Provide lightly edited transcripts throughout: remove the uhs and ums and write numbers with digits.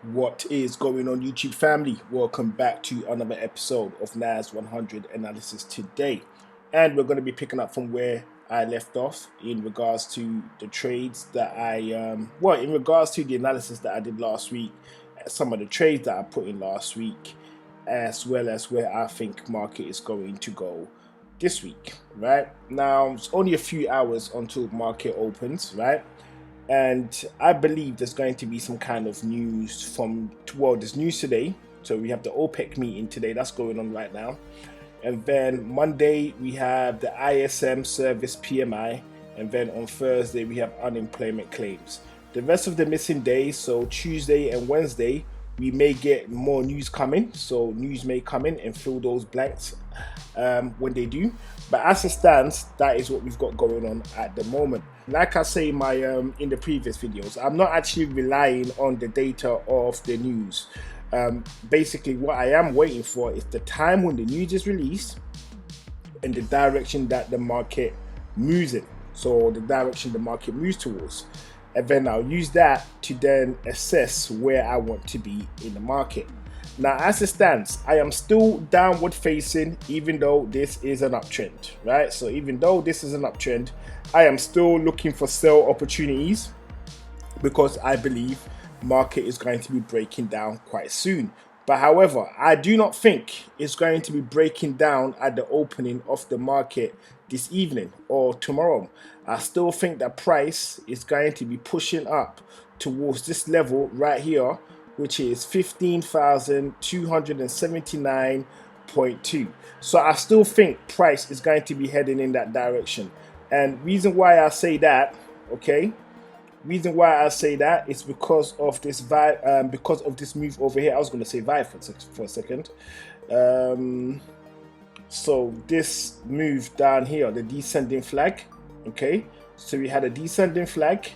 What is going on, YouTube family? Welcome back to another episode of NAS100 analysis today, and we're going to be picking up from where I left off in regards to the trades that in regards to the analysis that I did last week, some of the trades that I put in last week, as well as where I think market is going to go this week. Right now, it's only a few hours until market opens, right? And I believe there's going to be some kind of news there's news today. So we have the OPEC meeting today that's going on right now. And then Monday we have the ISM service PMI. And then on Thursday we have unemployment claims. The rest of the missing days, so Tuesday and Wednesday, we may get more news coming. So news may come in and fill those blanks when they do. But as it stands, that is what we've got going on at the moment. Like I say in the previous videos, I'm not actually relying on the data of the news. Basically, what I am waiting for is the time when the news is released and the direction that the market moves in. So the direction the market moves towards. And then I'll use that to then assess where I want to be in the market. Now, as it stands, I am still downward facing, even though this is an uptrend, right? So even though this is an uptrend, I am still looking for sell opportunities because I believe market is going to be breaking down quite soon. But however, I do not think it's going to be breaking down at the opening of the market this evening or tomorrow. I still think that price is going to be pushing up towards this level right here, which is 15,279.2. So I still think price is going to be heading in that direction. And reason why I say that, reason why I say that is because of this vibe, because of this move over here. I was going to say vibe for a second. So this move down here, the descending flag, okay? So we had a descending flag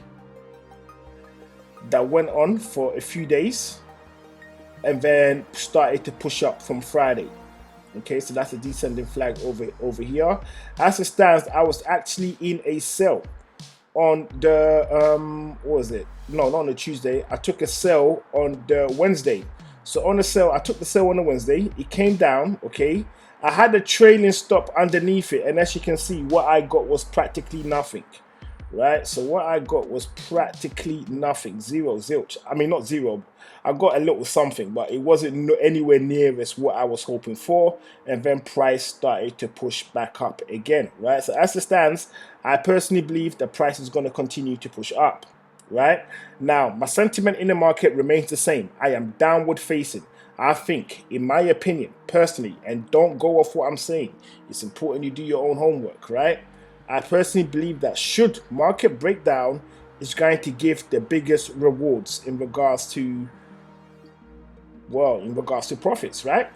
that went on for a few days and then started to push up from Friday. Okay, so that's a descending flag over here. As it stands, I was actually in a sell on the what was it? No, not on the Tuesday. I took a sell on the Wednesday. So on the sell, I took the sell on the Wednesday. It came down, okay. I had a trailing stop underneath it, and as you can see, what I got was practically nothing. Right, so what I got was practically nothing, zilch. I mean, not zero. I got a little something, but it wasn't anywhere near as what I was hoping for. And then price started to push back up again, right? So as it stands, I personally believe the price is going to continue to push up, right? Now, my sentiment in the market remains the same. I am downward facing. I think, in my opinion, personally, and don't go off what I'm saying, it's important you do your own homework, right? I personally believe that should market breakdown is going to give the biggest rewards in regards to profits, right?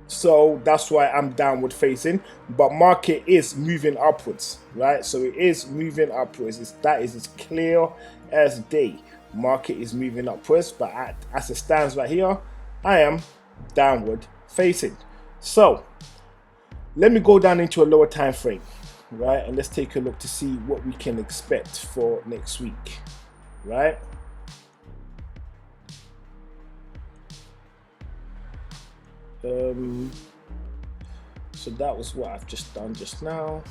So that's why I'm downward facing, but market is moving upwards, right? So it is moving upwards. That is as clear as day. Market is moving upwards, but as it stands right here, I am downward facing. So let me go down into a lower time frame. Right, and let's take a look to see what we can expect for next week, right? So that was what I've just done just now.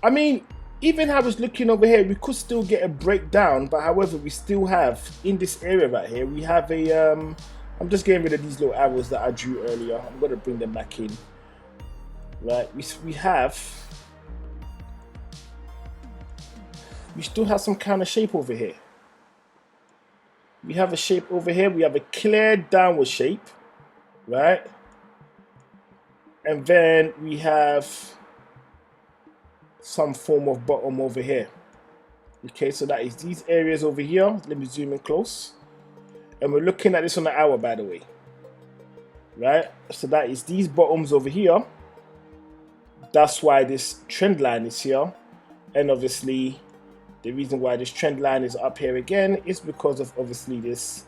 I mean, even how I was looking over here, we could still get a breakdown, but however, we still have in this area right here, we have a I'm just getting rid of these little arrows that I drew earlier. I'm going to bring them back in. Right, we still have some kind of shape over here. We have a shape over here. We have a clear downward shape, right? And then we have some form of bottom over here. Okay, so that is these areas over here. Let me zoom in close. And we're looking at this on the hour, by the way. Right? So that is these bottoms over here. That's why this trend line is here. And obviously, the reason why this trend line is up here again is because of obviously this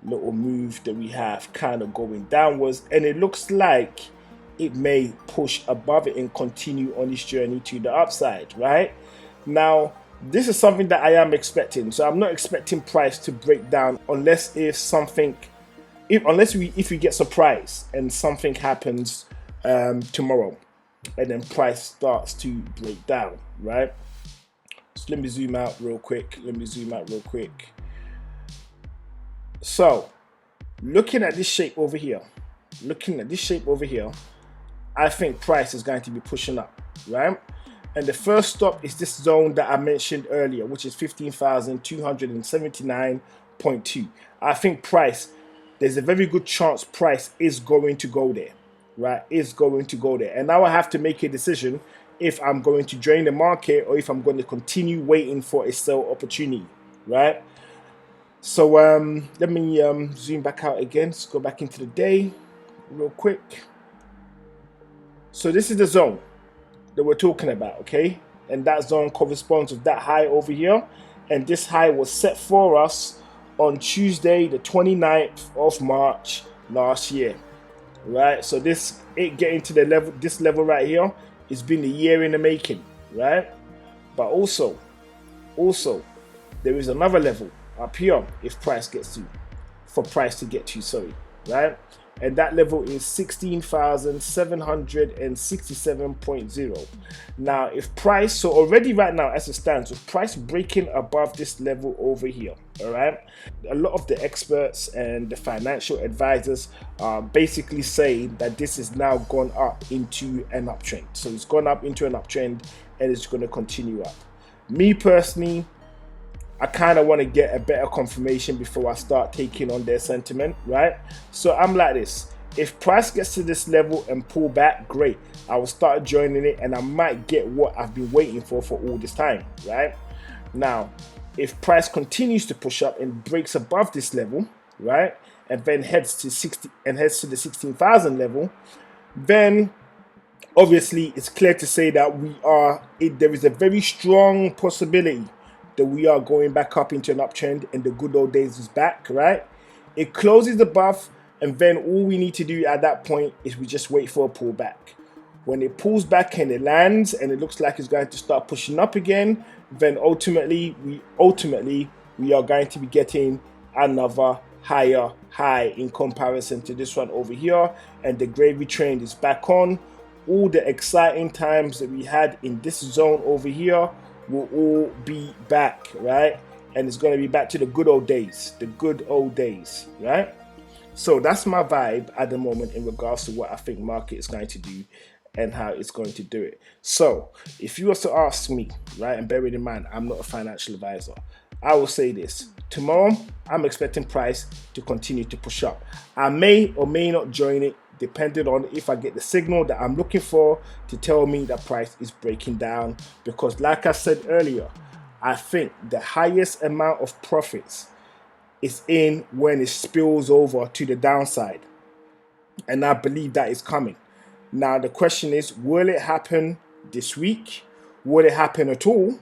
little move that we have kind of going downwards. And it looks like it may push above it and continue on this journey to the upside, right? Now, This is something that I am expecting. So I'm not expecting price to break down unless if we get surprised and something happens tomorrow, and then price starts to break down, right? So let me zoom out real quick. So looking at this shape over here, I think price is going to be pushing up, right? And the first stop is this zone that I mentioned earlier, which is 15,279.2. I think there's a very good chance price is going to go there, right? And now I have to make a decision if I'm going to drain the market or if I'm going to continue waiting for a sell opportunity, right? So let me zoom back out again. Let's go back into the day real quick. So this is the zone that we're talking about, okay? And that zone corresponds with that high over here. And this high was set for us on Tuesday, the 29th of March last year, right? So getting to this level right here, it's been a year in the making, right? But also, there is another level up here for price to get to, sorry, right? And that level is 16,767.0. Now, if price, so already right now as it stands, with price breaking above this level over here, all right, a lot of the experts and the financial advisors are basically saying that this is now gone up into an uptrend. So it's gone up into an uptrend and it's going to continue up. Me personally, I kind of want to get a better confirmation before I start taking on their sentiment, right? So I'm like this. If price gets to this level and pull back, great. I will start joining it and I might get what I've been waiting for all this time, right? Now, if price continues to push up and breaks above this level, right, and then heads to the 16,000 level, then obviously it's clear to say that there is a very strong possibility that we are going back up into an uptrend and the good old days is back, right? It closes above, and then all we need to do at that point is we just wait for a pullback. When it pulls back and it lands and it looks like it's going to start pushing up again, then ultimately we are going to be getting another higher high in comparison to this one over here, and the gravy train is back on. All the exciting times that we had in this zone over here will all be back, right? And it's going to be back to the good old days, right? So that's my vibe at the moment in regards to what I think market is going to do and how it's going to do it. So if you were to ask me, right, and bear it in mind, I'm not a financial advisor, I will say this. Tomorrow, I'm expecting price to continue to push up. I may or may not join it, depending on if I get the signal that I'm looking for to tell me that price is breaking down. Because like I said earlier, I think the highest amount of profits is in when it spills over to the downside. And I believe that is coming. Now the question is, will it happen this week? Will it happen at all?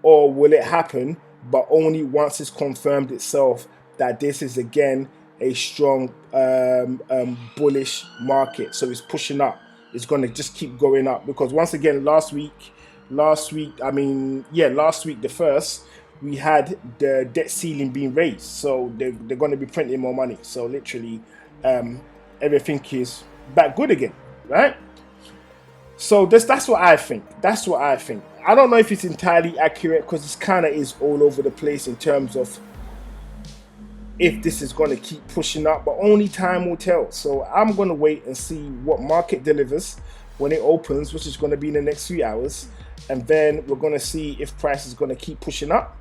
Or will it happen but only once it's confirmed itself that this is again a strong bullish market? So it's pushing up. It's going to just keep going up, because once again last week the first, we had the debt ceiling being raised, so they're going to be printing more money. So literally everything is back good again, right? So that's what I think. I don't know if it's entirely accurate, because it kind of is all over the place in terms of if this is going to keep pushing up, but only time will tell. So I'm going to wait and see what market delivers when it opens, which is going to be in the next few hours. And then we're going to see if price is going to keep pushing up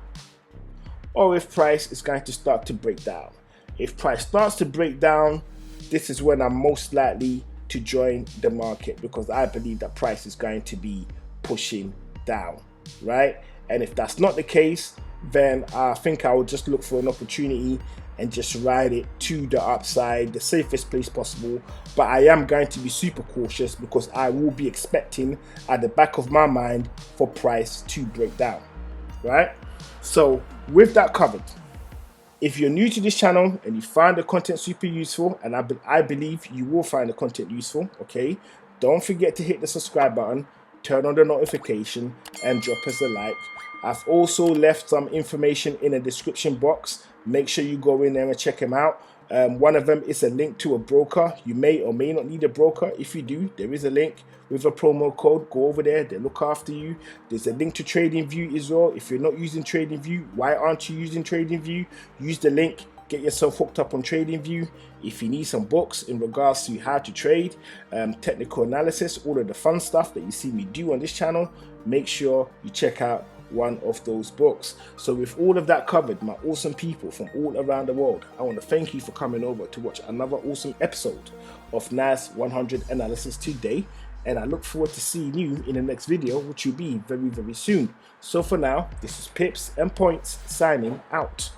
or if price is going to start to break down. If price starts to break down, this is when I'm most likely to join the market, because I believe that price is going to be pushing down, right? And if that's not the case, then I think I will just look for an opportunity and just ride it to the upside, the safest place possible. But I am going to be super cautious, because I will be expecting at the back of my mind for price to break down, right? So with that covered, if you're new to this channel and you find the content super useful, and I believe you will find the content useful, okay, don't forget to hit the subscribe button. turn on the notification, and drop us a like. I've also left some information in the description box. Make sure you go in there and check them out. One of them is a link to a broker. You may or may not need a broker. If you do, there is a link with a promo code. Go over there, they look after you. There's a link to TradingView as well. If you're not using TradingView, why aren't you using TradingView? Use the link, get yourself hooked up on TradingView. If you need some books in regards to how to trade, technical analysis, all of the fun stuff that you see me do on this channel, make sure you check out one of those books. So with all of that covered, my awesome people from all around the world, I want to thank you for coming over to watch another awesome episode of NAS100 analysis today, and I look forward to seeing you in the next video, which will be very, very soon. So for now, this is Pips and Points signing out.